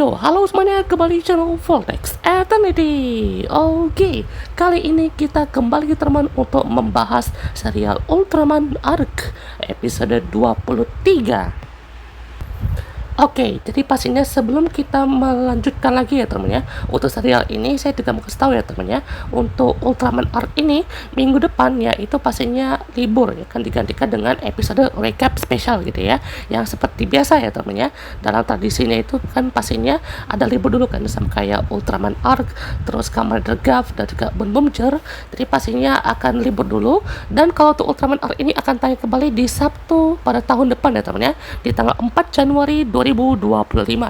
Yo, halo semuanya, kembali di channel Voltex Eternity. Oke, kali ini kita kembali teman untuk membahas serial Ultraman Arc episode 23. Oke, jadi pastinya sebelum kita melanjutkan lagi ya teman ya, untuk serial ini saya juga mau kasih tahu ya teman ya, untuk Ultraman Arc ini minggu depan ya itu pastinya libur ya kan, digantikan dengan episode recap spesial gitu ya, yang seperti biasa ya teman ya. Dalam tradisinya itu kan pastinya ada libur dulu kan, sama kayak Ultraman Arc, terus Kamen Rider Gav dan juga Boom Boomcher. Jadi pastinya akan libur dulu, dan kalau untuk Ultraman Arc ini akan tayang kembali di Sabtu pada tahun depan ya teman ya, di tanggal 4 Januari 2025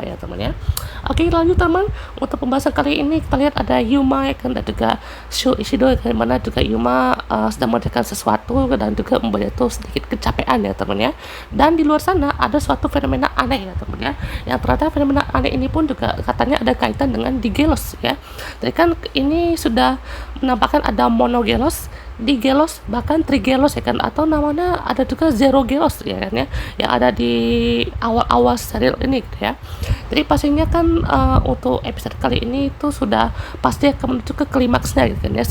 ya teman ya. Oke, lanjut teman, untuk pembahasan kali ini kita lihat ada Yuma kan, dan juga Shu Ishido yang mana juga Yuma sedang mengerjakan sesuatu dan juga membuat itu sedikit kecapean ya teman ya. Dan di luar sana ada suatu fenomena aneh ya teman ya, yang ternyata fenomena aneh ini pun juga katanya ada kaitan dengan Digelos ya. Jadi kan ini sudah menampakkan ada monogelos, digelos, bahkan trigelos ya kan, atau namanya ada juga zero gelos ya kan ya, yang ada di awal-awal serial ini gitu ya. Jadi pastinya kan untuk episode kali ini itu sudah pasti akan menuju ke klimaksnya gitu kan ya,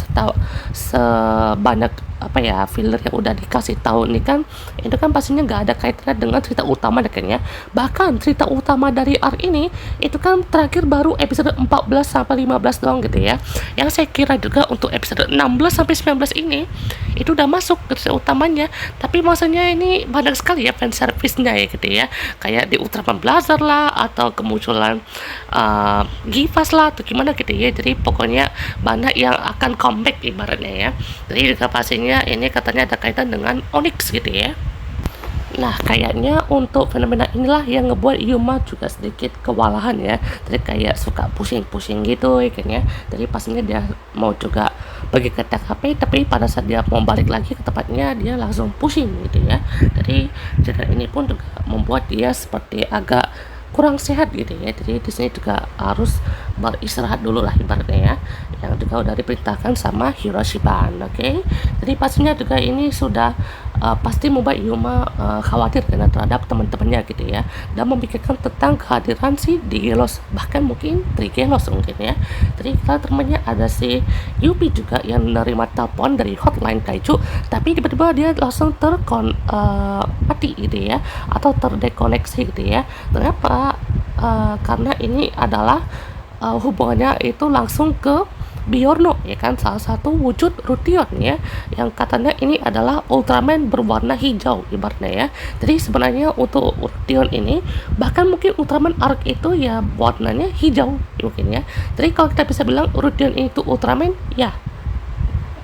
sebanyak apa ya filler yang udah dikasih tahu nih kan, itu kan pastinya nggak ada kaitannya dengan cerita utama kan ya. Bahkan cerita utama dari arc ini itu kan terakhir baru episode 14 sampai 15 doang gitu ya. Yang saya kira juga untuk episode 16 sampai 19 ini itu udah masuk ke cerita utamanya, tapi maksudnya ini banyak sekali ya fan service-nya ya gitu ya, kayak di Ultraman Blazer lah, atau kemunculan Givas lah atau gimana gitu ya. Jadi pokoknya banyak yang akan comeback ibaratnya ya. Jadi juga pastinya ini katanya ada kaitan dengan Onyx gitu ya. Nah, kayaknya untuk fenomena inilah yang ngebuat Yuma juga sedikit kewalahan ya. Jadi kayak suka pusing-pusing gitu ya kan ya. Jadi pastinya dia mau juga pergi ke TKP, tapi pada saat dia mau balik lagi ke tempatnya dia langsung pusing gitu ya. Jadi ini pun juga membuat dia seperti agak kurang sehat gitu ya. Jadi di sini juga harus beristirahat dulu lah ibaratnya ya, yang juga udah diperintahkan sama Hiroshiban. Oke. Jadi pastinya juga ini sudah pasti membuat Yuma khawatir karena terhadap teman-temannya gitu ya, dan memikirkan tentang kehadiran si Digelos, bahkan mungkin Trigelos mungkin ya. Jadi kita temannya ada si Yupi juga yang menerima telepon dari hotline Kaiju, tapi tiba-tiba dia langsung mati gitu ya, atau terdekoneksi gitu ya. Kenapa? Karena ini adalah hubungannya itu langsung ke Bjorno ya kan, salah satu wujud Rution ya, yang katanya ini adalah Ultraman berwarna hijau ibaratnya ya. Jadi sebenarnya untuk Rution ini, bahkan mungkin Ultraman Arc itu ya warnanya hijau mungkin ya. Jadi kalau kita bisa bilang Rution itu Ultraman ya,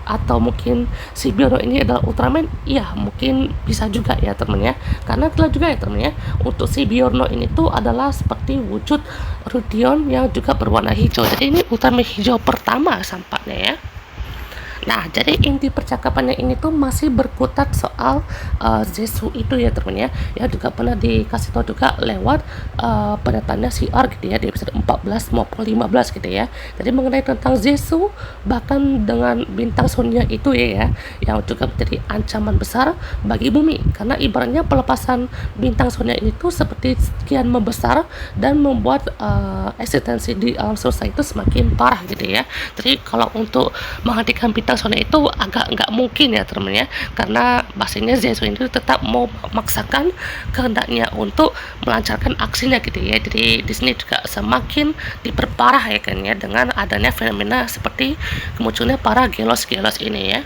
atau mungkin si Bjorno ini adalah Ultraman, ya mungkin bisa juga ya temen ya. Karena telah juga ya temen ya, untuk si Bjorno ini tuh adalah seperti wujud Rution yang juga berwarna hijau. Jadi ini Ultraman hijau pertama sampaknya ya. Nah, jadi inti percakapannya ini tuh masih berkutat soal Zetsu itu ya temen ya. Ya juga pernah dikasih tahu juga lewat pendatannya si Arc gitu ya, di episode 14 maupun 15 gitu ya. Jadi mengenai tentang Zetsu, bahkan dengan bintang Sonya itu ya, yang juga menjadi ancaman besar bagi bumi, karena ibaratnya pelepasan bintang Sonya ini tuh seperti sekian membesar dan membuat eksistensi di alam semesta itu semakin parah gitu ya. Jadi kalau untuk menghentikan bintang Sonya itu agak nggak mungkin ya teman ya, karena pastinya Zetsu itu tetap mau memaksakan kehendaknya untuk melancarkan aksinya gitu ya. Jadi di sini juga semakin diperparah ya kan ya, dengan adanya fenomena seperti kemunculannya para gelos-gelos ini ya.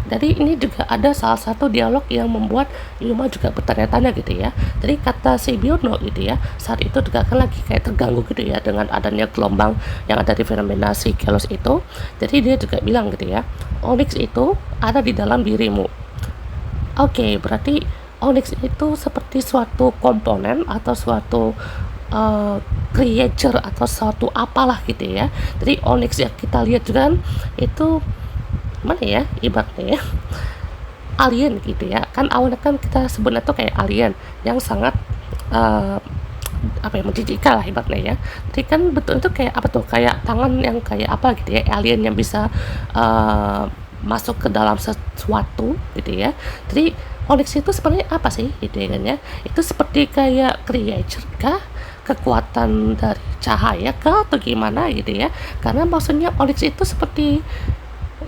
Jadi ini juga ada salah satu dialog yang membuat Yuma juga bertanya-tanya gitu ya. Jadi kata si Bjorno gitu ya, saat itu juga kan lagi kayak terganggu gitu ya dengan adanya gelombang yang ada di fenomena si Gelos itu. Jadi dia juga bilang gitu ya, Onyx itu ada di dalam dirimu. Oke, berarti Onyx itu seperti suatu komponen atau suatu creature atau suatu apalah gitu ya. Jadi Onyx yang kita lihat juga kan itu mana ya ibaratnya ya, alien gitu ya kan. Awalnya kan kita sebenarnya tuh kayak alien yang sangat apa ya, menjijikkan lah ibaratnya ya. Jadi kan betul itu kayak apa tuh, kayak tangan yang kayak apa gitu ya, alien yang bisa masuk ke dalam sesuatu gitu ya. Jadi Onyx itu sebenarnya apa sih gitu ya kan ya, itu seperti kayak creature kah, kekuatan dari cahaya kah atau gimana gitu ya, karena maksudnya Onyx itu seperti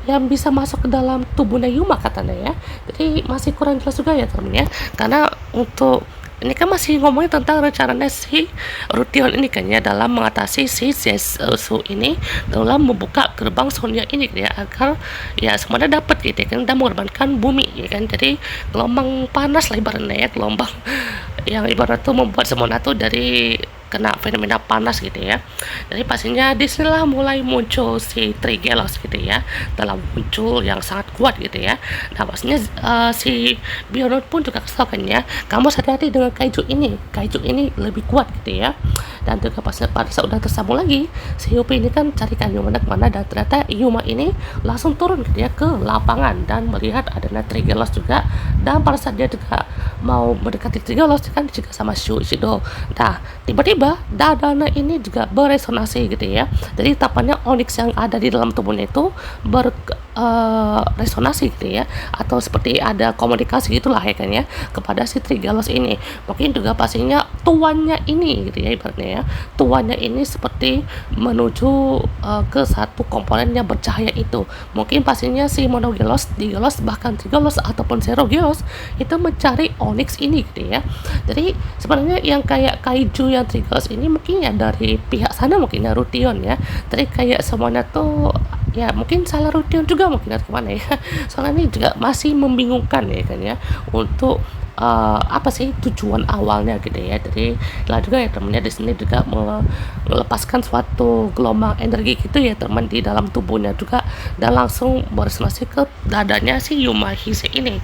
yang bisa masuk ke dalam tubuhnya Yuma katanya ya. Jadi masih kurang jelas juga ya teman ya, karena untuk ini kan masih ngomongin tentang rencananya si Rution ini kan ya, dalam mengatasi si Zetsu ini dalam membuka gerbang Sonya ini gitu ya, agar ya semuanya dapat gitu ya kan, dan mengorbankan bumi ya kan. Jadi gelombang panas lebarnya ya, gelombang yang ibarat tuh membuat semuanya tuh dari kena fenomena panas gitu ya. Jadi pastinya disinilah mulai muncul si Trigelos gitu ya, dalam muncul yang sangat kuat gitu ya. Nah maksudnya si Bionut pun juga kesal kan ya, kamu hati-hati dengan kaiju ini lebih kuat gitu ya. Dan juga pas pada saat udah tersambung lagi, si Yupi ini kan carikan Yuma kemana, dan ternyata Yuma ini langsung turun gitu ya ke lapangan dan melihat adanya Trigelos juga. Dan pada saat dia juga mau mendekati Trigelos kan juga sama Shuichido. Nah tiba-tiba dadana ini juga beresonansi gitu ya. Jadi tampaknya Onyx yang ada di dalam tubuhnya itu resonansi gitu ya, atau seperti ada komunikasi gitulah ya kan ya, kepada si Trigelos ini. Mungkin juga pastinya tuannya ini gitu ya, ibaratnya ya, tuannya ini seperti menuju ke satu komponen yang bercahaya itu. Mungkin pastinya si Monogelos, Digelos, bahkan Trigelos ataupun Zerogelos itu mencari Onyx ini gitu ya. Jadi sebenarnya yang kayak kaiju yang Trigelos ini mungkin ya dari pihak sana, mungkin ya Rution ya. Jadi kayak semuanya tuh ya mungkin salah Rution juga mungkin, atau gimana ya. Soalnya ini juga masih membingungkan ya kan ya, untuk apa sih tujuan awalnya gitu ya. Jadi lah juga ya temennya di sini juga melepaskan suatu gelombang energi gitu ya teman di dalam tubuhnya juga, dan langsung beresonansi ke dadanya si Yuma Hise ini.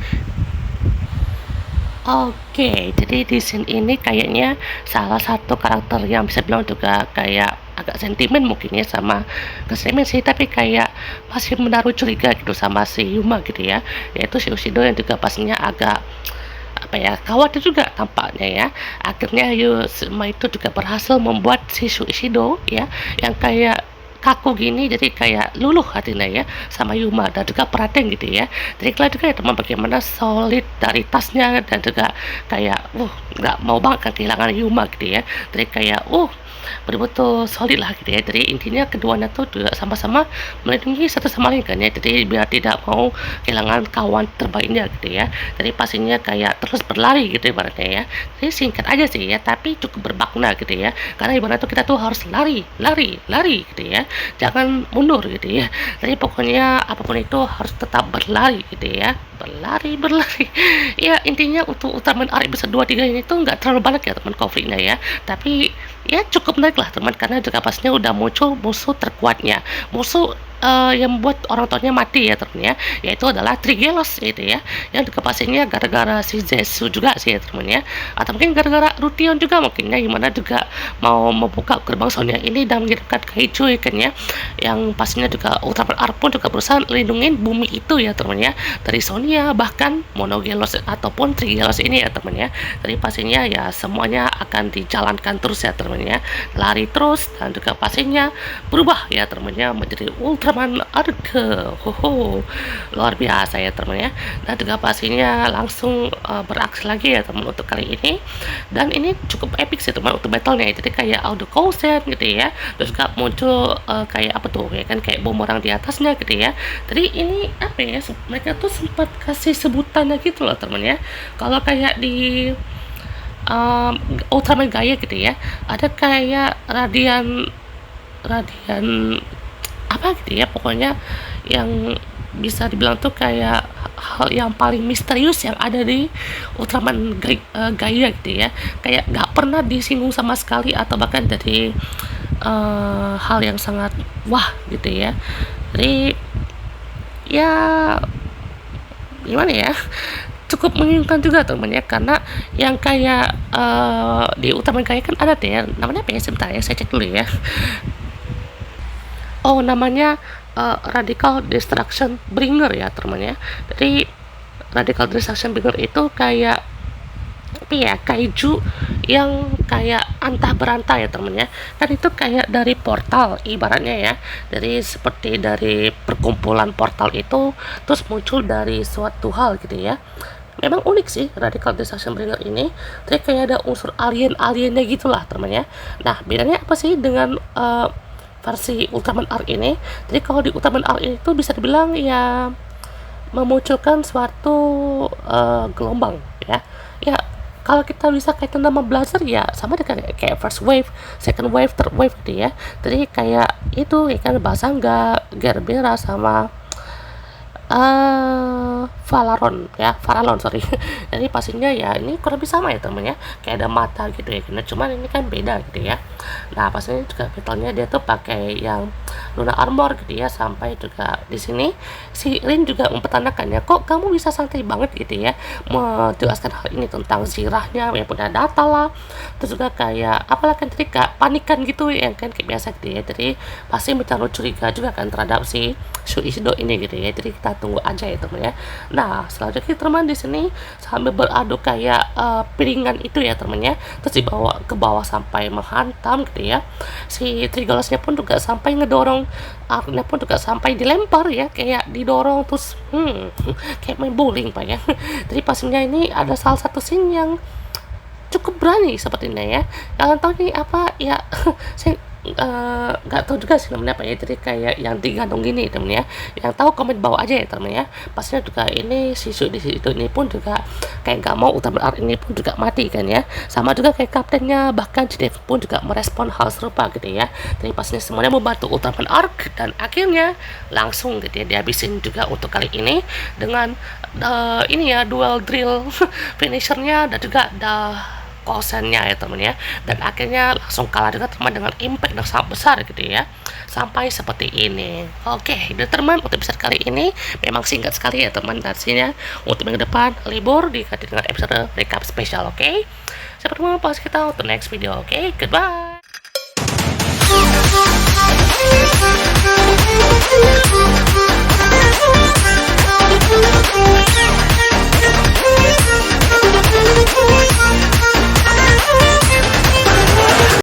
Oke, jadi di scene ini kayaknya salah satu karakter yang bisa bilang juga kayak agak sentimen mungkin ya, sama sentimen sih, tapi kayak masih menaruh curiga gitu sama si Yuma gitu ya, yaitu si Ushido yang juga pastinya agak apa ya, khawatir juga tampaknya ya. Akhirnya Yuma itu juga berhasil membuat si Ushido ya, yang kayak kaku gini, jadi kayak luluh hatinya ya sama Yuma, dan juga perhatian gitu ya. Jadi kalian juga ya teman, bagaimana solidaritasnya, dan juga kayak nggak mau banget kan kehilangan Yuma gitu ya. Jadi kayak betul-betul solid lah gitu ya. Jadi intinya keduanya tuh juga sama-sama melindungi satu sama lain kan ya, jadi biar tidak mau kehilangan kawan terbaiknya gitu ya. Jadi pastinya kayak terus berlari gitu ibaratnya ya. Jadi singkat aja sih ya, tapi cukup bermakna gitu ya, karena ibaratnya tuh kita tuh harus lari gitu ya, jangan mundur gitu ya. Jadi pokoknya apapun itu harus tetap berlari gitu ya, berlari ya. Intinya untuk Ultraman R episode 2 3 ini tuh nggak terlalu banyak ya teman konfliknya ya, tapi ya cukup menarik lah teman, karena juga pastinya udah muncul musuh terkuatnya, musuh yang membuat orang tuanya mati ya teman ya, yaitu adalah Trigelos gitu ya, yang juga pastinya gara-gara si Zetsu juga sih ya teman ya, atau mungkin gara-gara Rution juga mungkin ya, gimana juga mau membuka gerbang Sonya ini dan mengirimkan kaiju kan ya, yang pastinya juga Ultraman R pun juga berusaha lindungin bumi itu ya teman ya, dari Sonya bahkan Monogelos ataupun Trigelos ini ya teman ya. Jadi pastinya ya semuanya akan dijalankan terus ya teman ya, lari terus, dan juga pastinya berubah ya teman ya menjadi Ultraman Arke. Luar biasa ya teman ya. Dan juga pastinya langsung beraksi lagi ya teman untuk kali ini, dan ini cukup epic sih teman untuk battlenya. Jadi kayak auto Kousen gitu ya, terus juga muncul kayak apa tuh ya kan, kayak bumerang di atasnya gitu ya. Jadi ini apa ya, mereka tuh sempat kasih sebutannya gitu loh teman ya. Kalau kayak di Ultraman Gaia gitu ya, ada kayak radian apa gitu ya, pokoknya yang bisa dibilang tuh kayak hal yang paling misterius yang ada di Ultraman Gaia gitu ya, kayak nggak pernah disinggung sama sekali, atau bahkan dari hal yang sangat wah gitu ya. Jadi ya gimana ya, cukup membingungkan juga teman ya, karena yang kayak di Ultraman Gaia kan ada deh ya, namanya apa ya, sebentar ya saya cek dulu ya. Namanya Radical Destruction Bringer ya teman ya. Jadi Radical Destruction Bringer itu kayak apa ya, kaiju yang kayak antah berantah ya teman ya. Dan itu kayak dari portal ibaratnya ya, jadi seperti dari perkumpulan portal itu terus muncul dari suatu hal gitu ya. memang unik sih Radical Destruction Bringer ini. Jadi kayak ada unsur alien-aliennya gitulah temannya. Nah, bedanya apa sih dengan versi Ultraman Arc ini? Jadi kalau di Ultraman Arc itu bisa dibilang ya memunculkan suatu gelombang ya. Ya, kalau kita bisa kaitan nama Blazer ya sama dengan kayak first wave, second wave, third wave gitu ya. Jadi kayak itu ya kan Bazanga, Gerbera sama Farallon sorry. Jadi pastinya ya ini kurang lebih sama ya temennya, kayak ada mata gitu ya, karena cuman ini kan beda gitu ya. Nah pastinya juga battle-nya dia tuh pakai yang Luna Armor gitu ya, sampai juga di sini si Rin juga mempertanyakan ya, kok kamu bisa santai banget gitu ya menjelaskan hal ini tentang sirahnya yang punya data lah, terus juga kayak apalah kan tadi kak panikan gitu ya kan kayak biasa gitu ya. Jadi pasti mencari curiga juga kan terhadap si Shuichido ini gitu ya. Jadi kita tunggu aja ya teman ya. Nah selanjutnya teman di sini sambil beradu kayak piringan itu ya temennya, terus dibawa ke bawah sampai menghantam gitu ya. Si Trigolasnya pun juga sampai ngedorong Arknya pun juga sampai dilempar ya, kayak didorong terus kayak main bowling pak ya. Jadi pastinya ini ada salah satu scene yang cukup berani sepertinya ya. Kalian tahu nih apa ya? Saya nggak tahu juga sih namanya apa ya. Jadi kayak yang digantung gini temen ya. Yang tahu komen bawah aja ya temen ya. Pastinya juga ini si di situ ini pun juga kayak nggak mau Ultraman Arc ini pun juga mati kan ya. Sama juga kayak kaptennya, bahkan Jidev pun juga merespon hal serupa gitu ya. Jadi pastinya semuanya membantu Ultraman Arc dan akhirnya langsung gitu ya dihabisin juga untuk kali ini dengan ini ya dual drill finishernya dan juga kosennya ya teman ya. Dan akhirnya langsung kalah juga teman dengan impact yang sangat besar gitu ya, sampai seperti ini. Oke dan teman untuk episode kali ini memang singkat sekali ya teman versinya. Untuk minggu depan libur diganti dengan episode recap spesial. Oke, sampai ketemu pas kita untuk next video. Oke, goodbye.